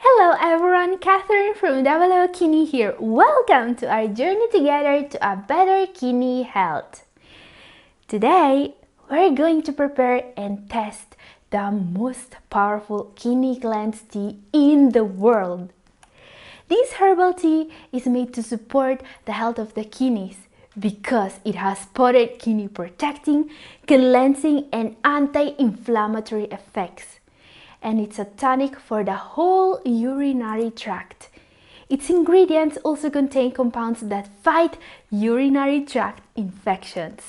Hello everyone, Katherine from Double Kidney here. Welcome to our journey together to a better kidney health. Today, we're going to prepare and test the most powerful kidney cleanse tea in the world. This herbal tea is made to support the health of the kidneys because it has potent kidney protecting, cleansing, and anti-inflammatory effects. And it's a tonic for the whole urinary tract. Its ingredients also contain compounds that fight urinary tract infections.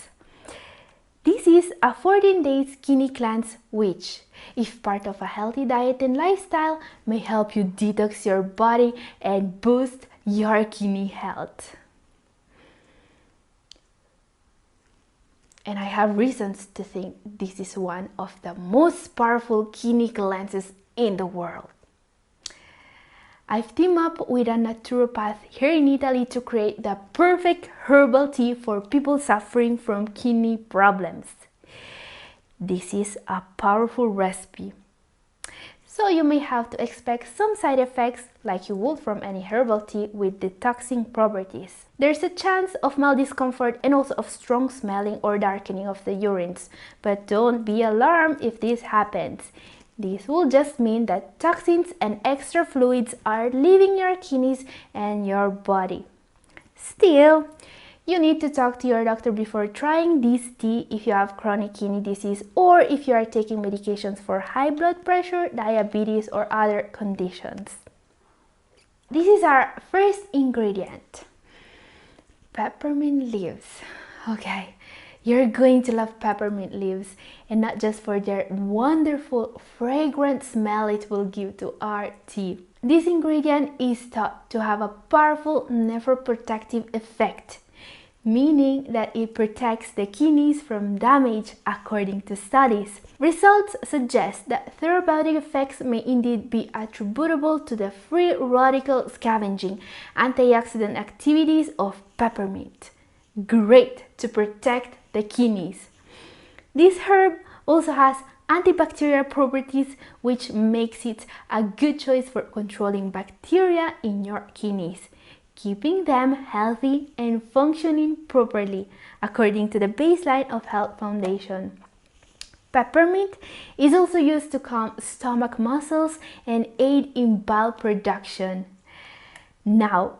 This is a 14 days kidney cleanse which, if part of a healthy diet and lifestyle, may help you detox your body and boost your kidney health. And I have reasons to think this is one of the most powerful kidney cleanses in the world. I've teamed up with a naturopath here in Italy to create the perfect herbal tea for people suffering from kidney problems. This is a powerful recipe. So you may have to expect some side effects like you would from any herbal tea with detoxing properties. There's a chance of mild discomfort and also of strong smelling or darkening of the urines, but don't be alarmed if this happens. This will just mean that toxins and extra fluids are leaving your kidneys and your body. Still, you need to talk to your doctor before trying this tea if you have chronic kidney disease or if you are taking medications for high blood pressure, diabetes, or other conditions. This is our first ingredient, peppermint leaves. Okay, you're going to love peppermint leaves, and not just for their wonderful fragrant smell it will give to our tea. This ingredient is thought to have a powerful nephroprotective effect, meaning that it protects the kidneys from damage according to studies. Results suggest that therapeutic effects may indeed be attributable to the free radical scavenging antioxidant activities of peppermint. Great to protect the kidneys. This herb also has antibacterial properties, which makes it a good choice for controlling bacteria in your kidneys, keeping them healthy and functioning properly according to the baseline of Health Foundation. Peppermint is also used to calm stomach muscles and aid in bile production. Now,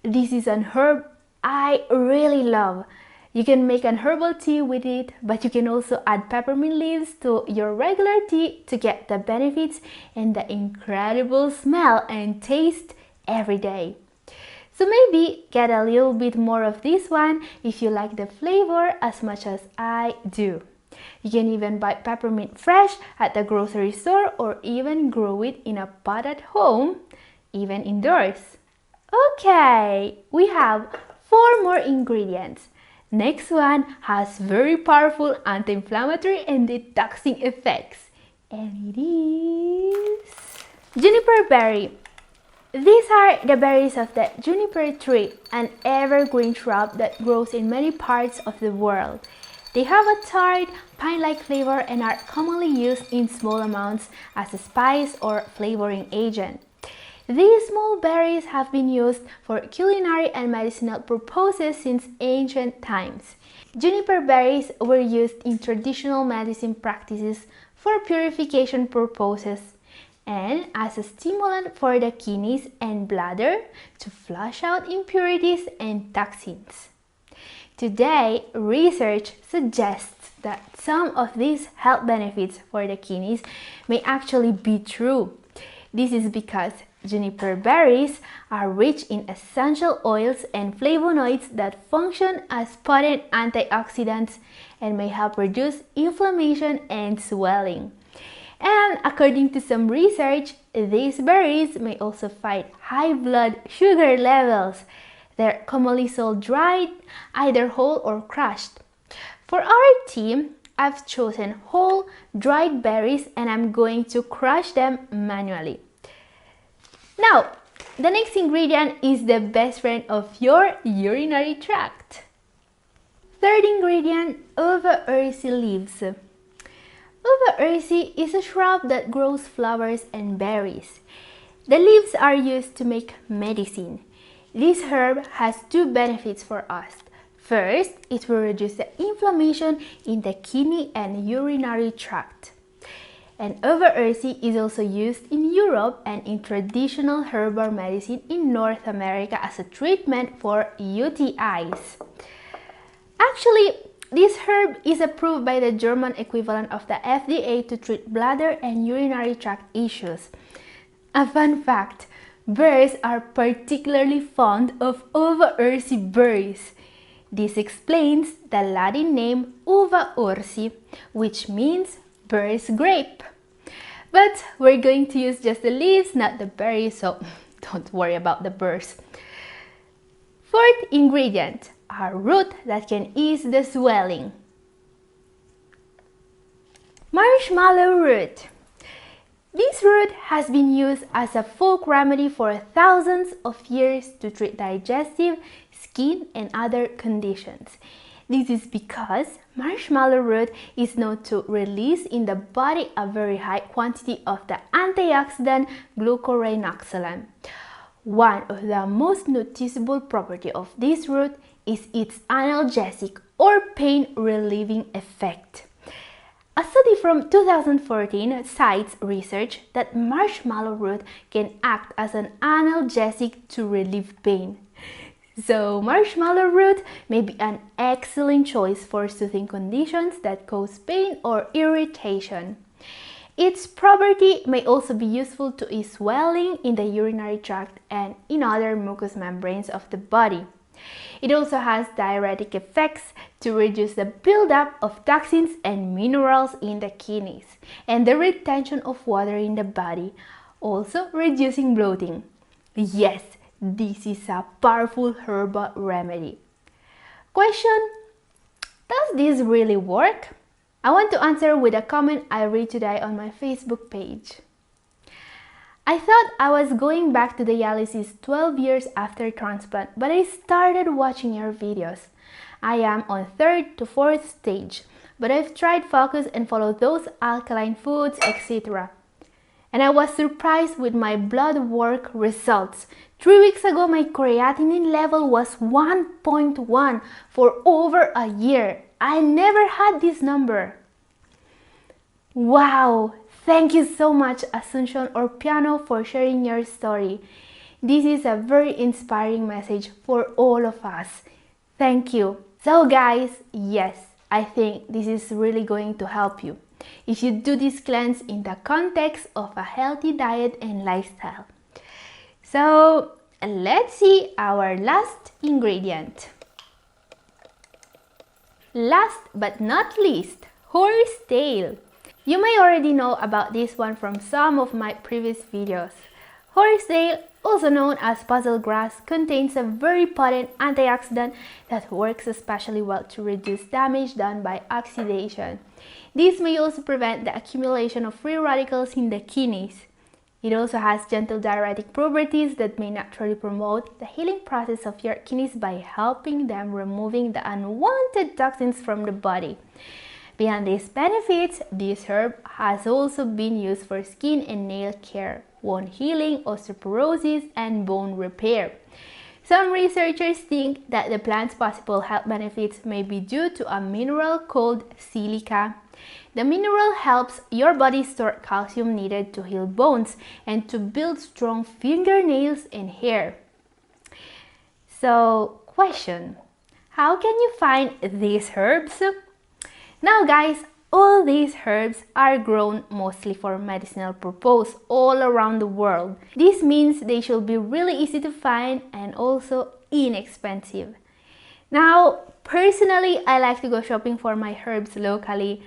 this is an herb I really love. You can make an herbal tea with it, but you can also add peppermint leaves to your regular tea to get the benefits and the incredible smell and taste every day. So maybe get a little bit more of this one if you like the flavor as much as I do. You can even buy peppermint fresh at the grocery store or even grow it in a pot at home, even indoors. Okay, we have 4 more ingredients. Next one has very powerful anti-inflammatory and detoxing effects, and it is juniper berry. These are the berries of the juniper tree, an evergreen shrub that grows in many parts of the world. They have a tart, pine-like flavor and are commonly used in small amounts as a spice or flavoring agent. These small berries have been used for culinary and medicinal purposes since ancient times. Juniper berries were used in traditional medicine practices for purification purposes and as a stimulant for the kidneys and bladder to flush out impurities and toxins. Today, research suggests that some of these health benefits for the kidneys may actually be true. This is because juniper berries are rich in essential oils and flavonoids that function as potent antioxidants and may help reduce inflammation and swelling. And according to some research, these berries may also fight high blood sugar levels. They're commonly sold dried, either whole or crushed. For our tea, I've chosen whole dried berries and I'm going to crush them manually. Now, the next ingredient is the best friend of your urinary tract. Third ingredient, uva ursi leaves. Uva ursi is a shrub that grows flowers and berries. The leaves are used to make medicine. This herb has two benefits for us. First, it will reduce the inflammation in the kidney and urinary tract. And Urinary is also used in Europe and in traditional herbal medicine in North America as a treatment for UTIs. Actually, this herb is approved by the German equivalent of the FDA to treat bladder and urinary tract issues. A fun fact, bears are particularly fond of uva ursi berries. This explains the Latin name uva ursi, which means bear's grape. But we're going to use just the leaves, not the berries, so don't worry about the bears. Fourth ingredient, a root that can ease the swelling. Marshmallow root. This root has been used as a folk remedy for thousands of years to treat digestive, skin, and other conditions. This is because marshmallow root is known to release in the body a very high quantity of the antioxidant glucorenoxolone. One of the most noticeable properties of this root is its analgesic or pain-relieving effect. A study from 2014 cites research that marshmallow root can act as an analgesic to relieve pain. So marshmallow root may be an excellent choice for soothing conditions that cause pain or irritation. Its property may also be useful to ease swelling in the urinary tract and in other mucous membranes of the body. It also has diuretic effects to reduce the buildup of toxins and minerals in the kidneys and the retention of water in the body, also reducing bloating. Yes, this is a powerful herbal remedy. Question: does this really work? I want to answer with a comment I read today on my Facebook page. I thought I was going back to dialysis 12 years after transplant, but I started watching your videos. I am on 3rd to 4th stage, but I've tried focus and follow those alkaline foods, etc. And I was surprised with my blood work results. 3 weeks ago, my creatinine level was 1.1 for over a year. I never had this number. Wow! Thank you so much, Asuncion or Piano, for sharing your story. This is a very inspiring message for all of us. Thank you. So guys, yes, I think this is really going to help you if you do this cleanse in the context of a healthy diet and lifestyle. So let's see our last ingredient. Last but not least, horsetail. You may already know about this one from some of my previous videos. Horsetail, also known as puzzle grass, contains a very potent antioxidant that works especially well to reduce damage done by oxidation. This may also prevent the accumulation of free radicals in the kidneys. It also has gentle diuretic properties that may naturally promote the healing process of your kidneys by helping them removing the unwanted toxins from the body. Beyond these benefits, this herb has also been used for skin and nail care, wound healing, osteoporosis, and bone repair. Some researchers think that the plant's possible health benefits may be due to a mineral called silica. The mineral helps your body store calcium needed to heal bones and to build strong fingernails and hair. So, question: how can you find these herbs? Now guys, all these herbs are grown mostly for medicinal purpose all around the world. This means they should be really easy to find and also inexpensive. Now, personally, I like to go shopping for my herbs locally.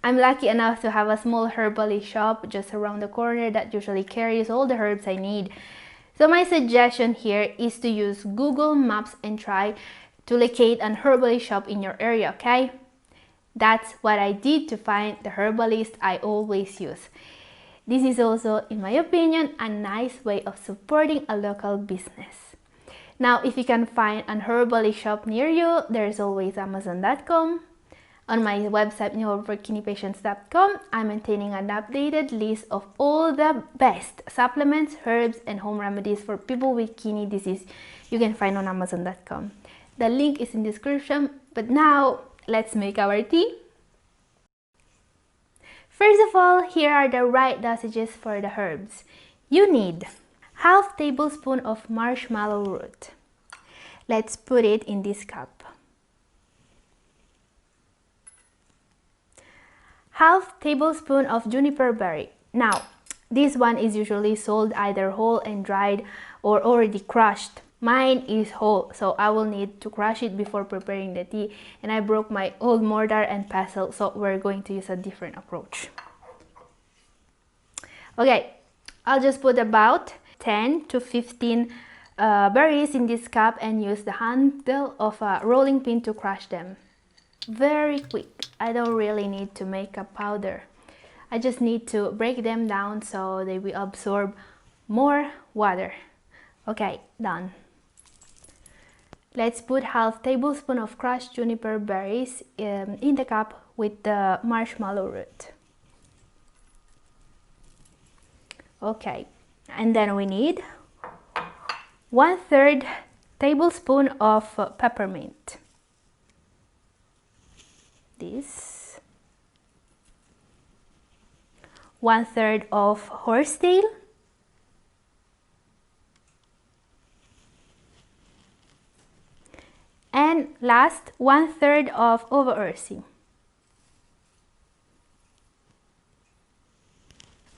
I'm lucky enough to have a small herbalist shop just around the corner that usually carries all the herbs I need. So my suggestion here is to use Google Maps and try to locate an herbalist shop in your area, okay? That's what I did to find the herbalist I always use. This is also, in my opinion, a nice way of supporting a local business. Now, if you can find an herbalist shop near you, there's always Amazon.com. On my website newhopeforkinipatients.com, I'm maintaining an updated list of all the best supplements, herbs, and home remedies for people with kidney disease you can find on amazon.com. The link is in the description, but now let's make our tea. First of all, here are the right dosages for the herbs. You need half tablespoon of marshmallow root. Let's put it in this cup. Half tablespoon of juniper berry. Now, this one is usually sold either whole and dried or already crushed. Mine is whole, so I will need to crush it before preparing the tea, and I broke my old mortar and pestle, so we're going to use a different approach. Okay, I'll just put about 10 to 15 berries in this cup and use the handle of a rolling pin to crush them. Very quick. I don't really need to make a powder. I just need to break them down so they will absorb more water. Okay, done. Let's put half tablespoon of crushed juniper berries in the cup with the marshmallow root. Okay, and then we need 1/3 tablespoon of peppermint. This 1/3 of horsetail, and last 1/3 of over-earthy.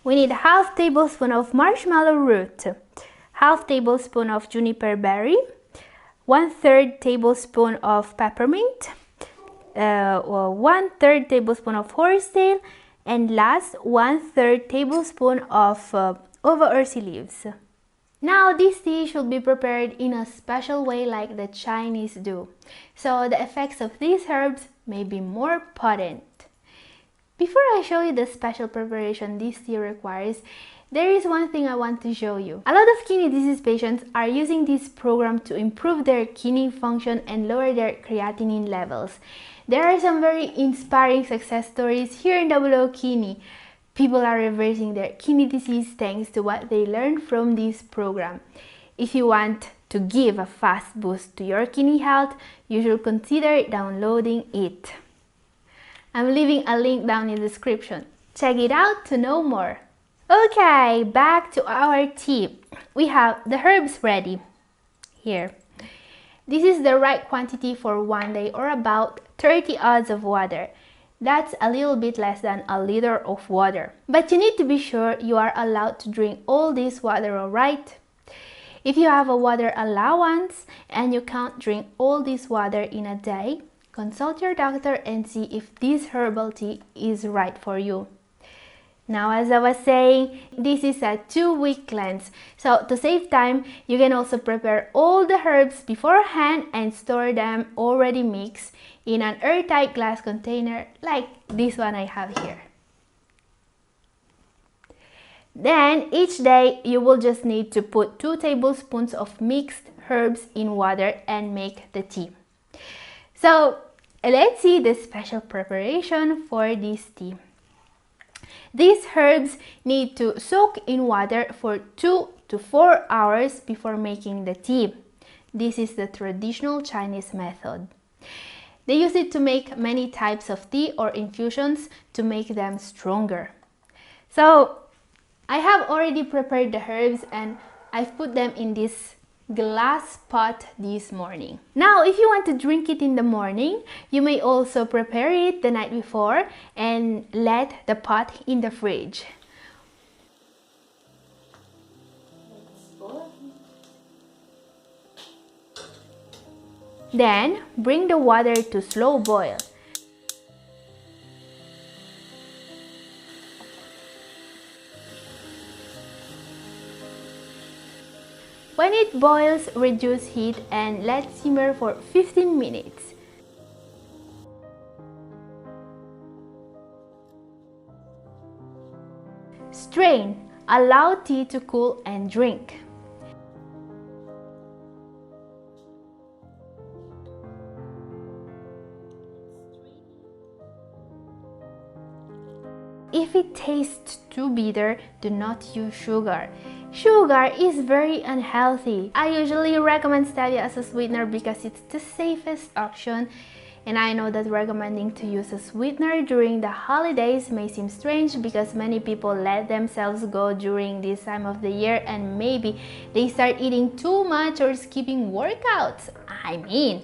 We need half tablespoon of marshmallow root, half tablespoon of juniper berry, 1/3 tablespoon of peppermint, 1/3 tablespoon of horsetail, and last 1/3 tablespoon of over-earthy leaves. Now this tea should be prepared in a special way like the Chinese do, so the effects of these herbs may be more potent. Before I show you the special preparation this tea requires, there is one thing I want to show you. A lot of kidney disease patients are using this program to improve their kidney function and lower their creatinine levels. There are some very inspiring success stories here in WO Kidney. People are reversing their kidney disease thanks to what they learned from this program. If you want to give a fast boost to your kidney health, you should consider downloading it. I'm leaving a link down in the description. Check it out to know more. Okay, back to our tea. We have the herbs ready here. This is the right quantity for 1 day, or about 30 oz of water. That's a little bit less than a liter of water. But you need to be sure you are allowed to drink all this water, alright? If you have a water allowance and you can't drink all this water in a day, consult your doctor and see if this herbal tea is right for you. Now, as I was saying, this is a 2-week cleanse, so to save time, you can also prepare all the herbs beforehand and store them already mixed in an airtight glass container like this one I have here. Then each day you will just need to put 2 tablespoons of mixed herbs in water and make the tea. So let's see the special preparation for this tea. These herbs need to soak in water for 2 to 4 hours before making the tea. This is the traditional Chinese method. They use it to make many types of tea or infusions to make them stronger. So I have already prepared the herbs and I've put them in this glass pot this morning. Now, if you want to drink it in the morning, you may also prepare it the night before and let the pot in the fridge. Then bring the water to slow boil. When it boils, reduce heat and let simmer for 15 minutes. Strain, allow tea to cool and drink. if it tastes too bitter, do not use sugar. Sugar is very unhealthy. I usually recommend stevia as a sweetener because it's the safest option. And I know that recommending to use a sweetener during the holidays may seem strange because many people let themselves go during this time of the year and maybe they start eating too much or skipping workouts. I mean,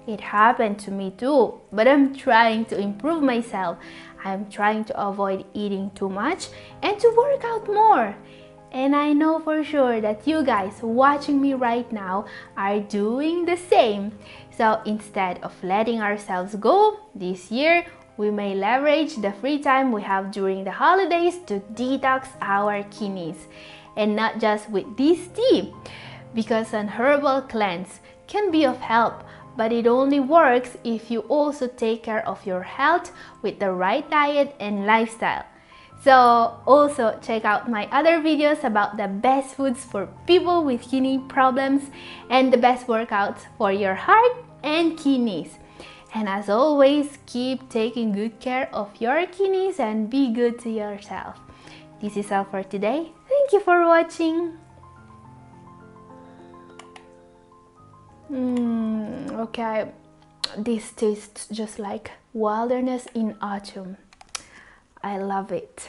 it happened to me too, but I'm trying to improve myself. I'm trying to avoid eating too much and to work out more. And I know for sure that you guys watching me right now are doing the same. So instead of letting ourselves go this year, we may leverage the free time we have during the holidays to detox our kidneys. And not just with this tea, because an herbal cleanse can be of help, but it only works if you also take care of your health with the right diet and lifestyle. So also check out my other videos about the best foods for people with kidney problems and the best workouts for your heart and kidneys. And as always, keep taking good care of your kidneys and be good to yourself. This is all for today. Thank you for watching. Okay, this tastes just like wilderness in autumn. I love it.